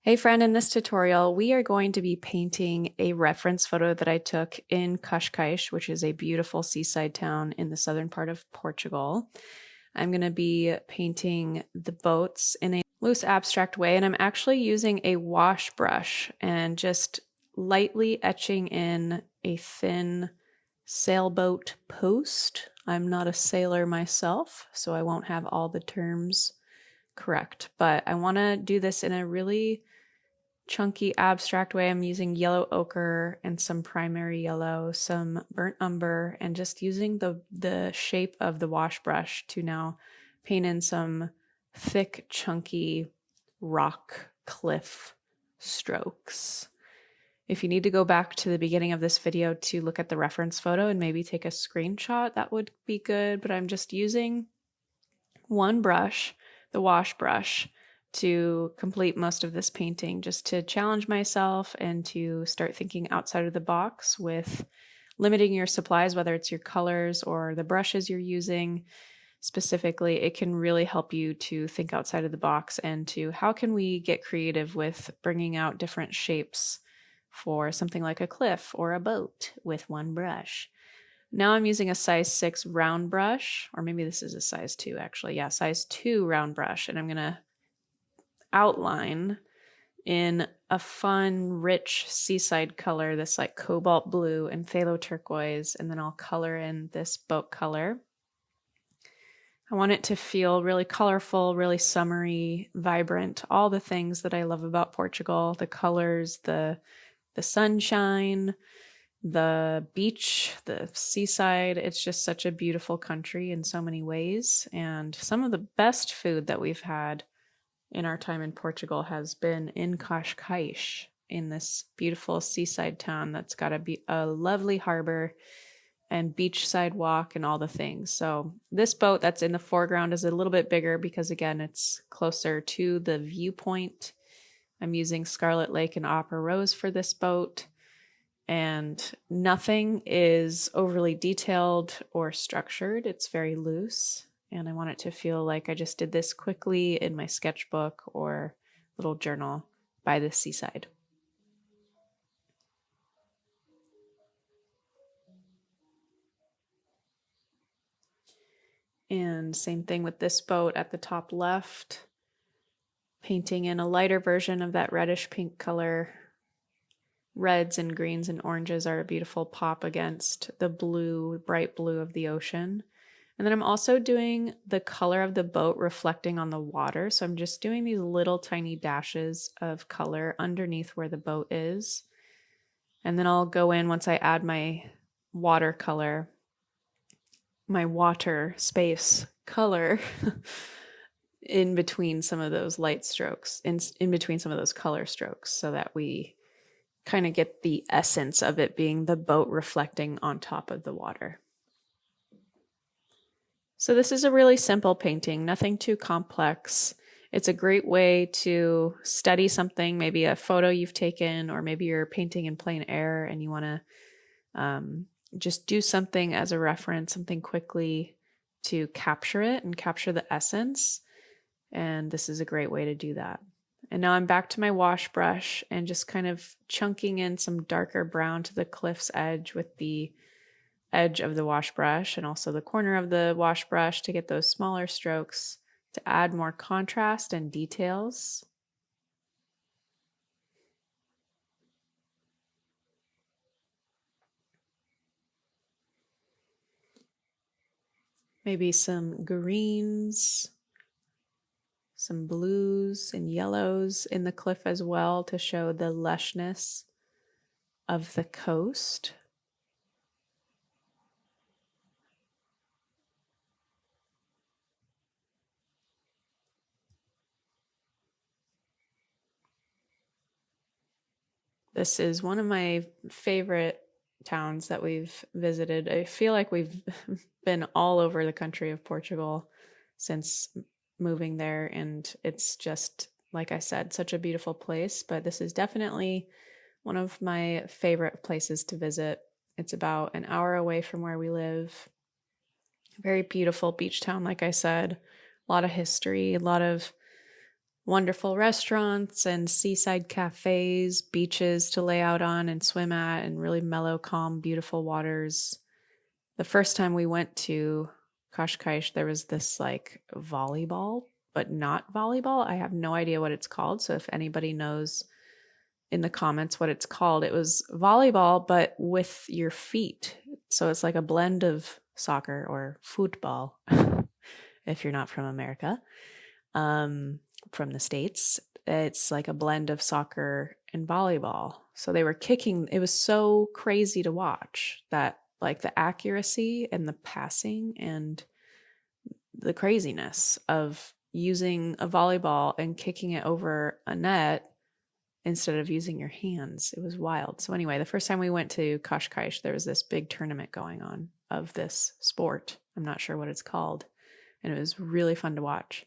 Hey friend, in this tutorial, we are going to be painting a reference photo that I took in Cascais, which is a beautiful seaside town in the southern part of Portugal. I'm going to be painting the boats in a loose abstract way, and I'm actually using a wash brush and just lightly etching in a thin sailboat post. I'm not a sailor myself, so I won't have all the terms correct, but I want to do this in a really chunky abstract way. I'm using yellow ochre and some primary yellow, some burnt umber, and just using the shape of the wash brush to now paint in some thick, chunky rock cliff strokes. If you need to go back to the beginning of this video to look at the reference photo and maybe take a screenshot, that would be good, but I'm just using one brush, the wash brush, to complete most of this painting, just to challenge myself and to start thinking outside of the box with limiting your supplies, whether it's your colors or the brushes you're using. Specifically, it can really help you to think outside of the box and to how can we get creative with bringing out different shapes for something like a cliff or a boat with one brush. Now I'm using a size 6 round brush, or maybe this is a size 2 actually. Yeah, size 2 round brush, and I'm going to outline in a fun, rich seaside color, this like cobalt blue and phthalo turquoise, and then I'll color in this boat color. I want it to feel really colorful, really summery, vibrant, all the things that I love about Portugal, the colors, the sunshine, the beach, the seaside. It's just such a beautiful country in so many ways, and some of the best food that we've had in our time in Portugal has been in Cascais, in this beautiful seaside town that's got a lovely harbor and beachside walk and all the things. So this boat that's in the foreground is a little bit bigger because, again, it's closer to the viewpoint. I'm using Scarlet Lake and Opera Rose for this boat, and nothing is overly detailed or structured. It's very loose. And I want it to feel like I just did this quickly in my sketchbook or little journal by the seaside. And same thing with this boat at the top left, painting in a lighter version of that reddish pink color. Reds and greens and oranges are a beautiful pop against the blue, bright blue of the ocean. And then I'm also doing the color of the boat reflecting on the water. So I'm just doing these little tiny dashes of color underneath where the boat is. And then I'll go in once I add my watercolor, my water space color in between some of those light strokes, in between some of those color strokes, so that we kind of get the essence of it being the boat reflecting on top of the water. So this is a really simple painting, nothing too complex. It's a great way to study something, maybe a photo you've taken, or maybe you're painting in plein air and you want to just do something as a reference, something quickly to capture it and capture the essence. And this is a great way to do that. And now I'm back to my wash brush and just kind of chunking in some darker brown to the cliff's edge with the edge of the wash brush and also the corner of the wash brush to get those smaller strokes to add more contrast and details. Maybe some greens, some blues and yellows in the cliff as well to show the lushness of the coast. This is one of my favorite towns that we've visited. I feel like we've been all over the country of Portugal since moving there, and it's just, like I said, such a beautiful place, but this is definitely one of my favorite places to visit. It's about an hour away from where we live. Very beautiful beach town, like I said. A lot of history, a lot of wonderful restaurants and seaside cafes, beaches to lay out on and swim at, and really mellow, calm, beautiful waters. The first time we went to Cascais, there was this like volleyball, but not volleyball. I have no idea what it's called. So if anybody knows in the comments what it's called, it was volleyball, but with your feet. So it's like a blend of soccer or football, if you're not from America, from the States. It's like a blend of soccer and volleyball. So they were kicking. It was so crazy to watch that, like the accuracy and the passing and the craziness of using a volleyball and kicking it over a net instead of using your hands. It was wild. So anyway, the first time we went to Cascais, there was this big tournament going on of this sport. I'm not sure what it's called. And it was really fun to watch.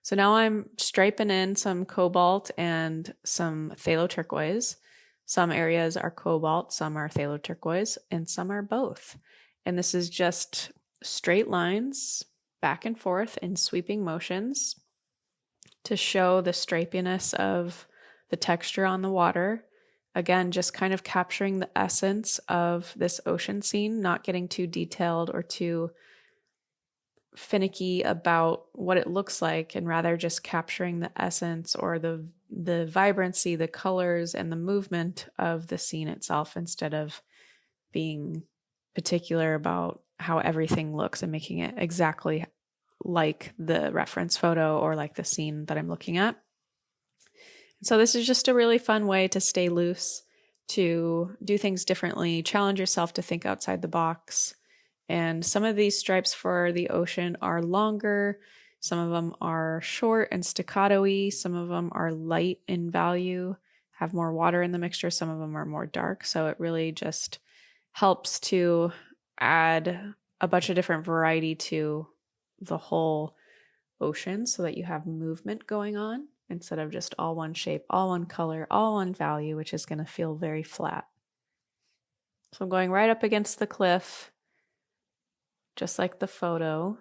So now I'm striping in some cobalt and some phthalo turquoise. Some areas are cobalt, some are phthalo turquoise, and some are both. And this is just straight lines back and forth in sweeping motions to show the stripiness of the texture on the water. Again, just kind of capturing the essence of this ocean scene, not getting too detailed or too finicky about what it looks like, and rather just capturing the essence or the vibrancy, the colors, and the movement of the scene itself, instead of being particular about how everything looks and making it exactly like the reference photo or like the scene that I'm looking at. So this is just a really fun way to stay loose, to do things differently, challenge yourself to think outside the box. And some of these stripes for the ocean are longer. Some of them are short and staccato-y. Some of them are light in value, have more water in the mixture. Some of them are more dark. So it really just helps to add a bunch of different variety to the whole ocean so that you have movement going on instead of just all one shape, all one color, all one value, which is going to feel very flat. So I'm going right up against the cliff, just like the photo.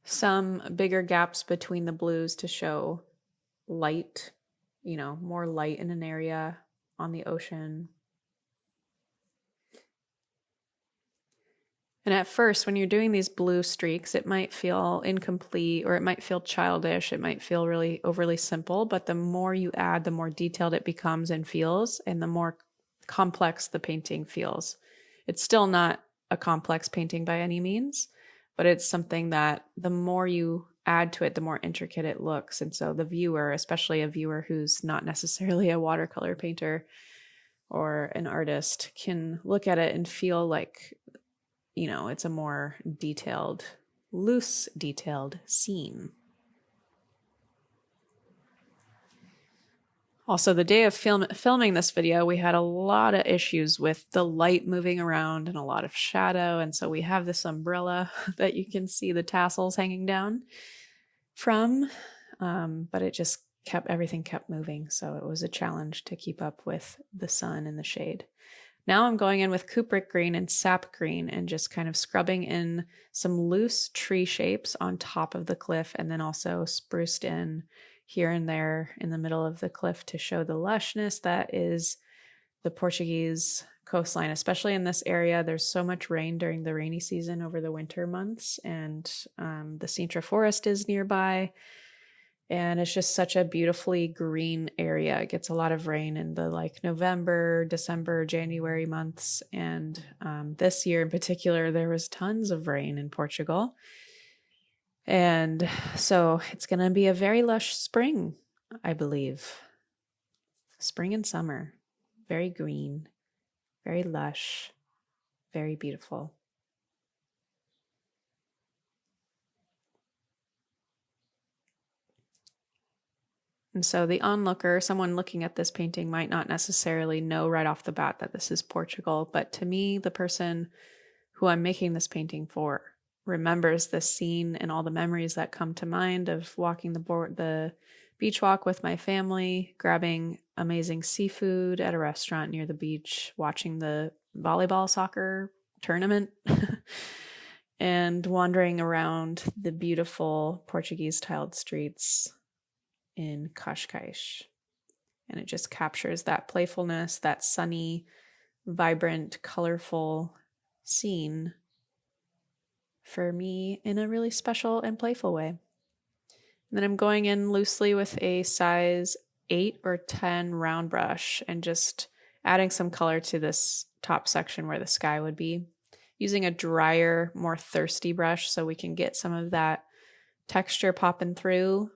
Some bigger gaps between the blues to show light, more light in an area on the ocean. And at first, when you're doing these blue streaks, it might feel incomplete, or it might feel childish. It might feel really overly simple, but the more you add, the more detailed it becomes and feels, and the more complex the painting feels. It's still not a complex painting by any means, but it's something that the more you add to it, the more intricate it looks. And so the viewer, especially a viewer who's not necessarily a watercolor painter or an artist, can look at it and feel like, it's a more detailed, loose, detailed scene. Also, the day of filming this video, we had a lot of issues with the light moving around and a lot of shadow. And so we have this umbrella that you can see the tassels hanging down from, but it just everything kept moving. So it was a challenge to keep up with the sun and the shade. Now I'm going in with Kubrick green and sap green and just kind of scrubbing in some loose tree shapes on top of the cliff, and then also spruced in here and there in the middle of the cliff to show the lushness that is the Portuguese coastline, especially in this area. There's so much rain during the rainy season over the winter months, and the Sintra forest is nearby. And it's just such a beautifully green area. It gets a lot of rain in the November, December, January months. And this year in particular, there was tons of rain in Portugal. And so it's going to be a very lush spring, I believe. Spring and summer. Very green, very lush, very beautiful. And so the onlooker, someone looking at this painting, might not necessarily know right off the bat that this is Portugal, but to me, the person who I'm making this painting for remembers this scene and all the memories that come to mind of walking the beach walk with my family, grabbing amazing seafood at a restaurant near the beach, watching the volleyball soccer tournament, and wandering around the beautiful Portuguese tiled streets in Cascais. And it just captures that playfulness, that sunny, vibrant, colorful scene for me in a really special and playful way. And then I'm going in loosely with a size 8 or 10 round brush and just adding some color to this top section where the sky would be, using a drier, more thirsty brush so we can get some of that texture popping through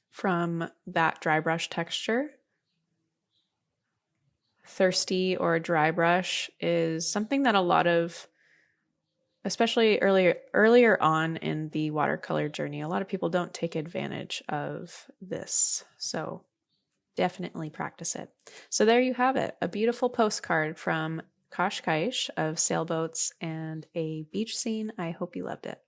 from that dry brush texture. Thirsty or dry brush is something that a lot of, especially earlier on in the watercolor journey, a lot of people don't take advantage of this. So definitely practice it. So there you have it, a beautiful postcard from Cascais of sailboats and a beach scene. I hope you loved it.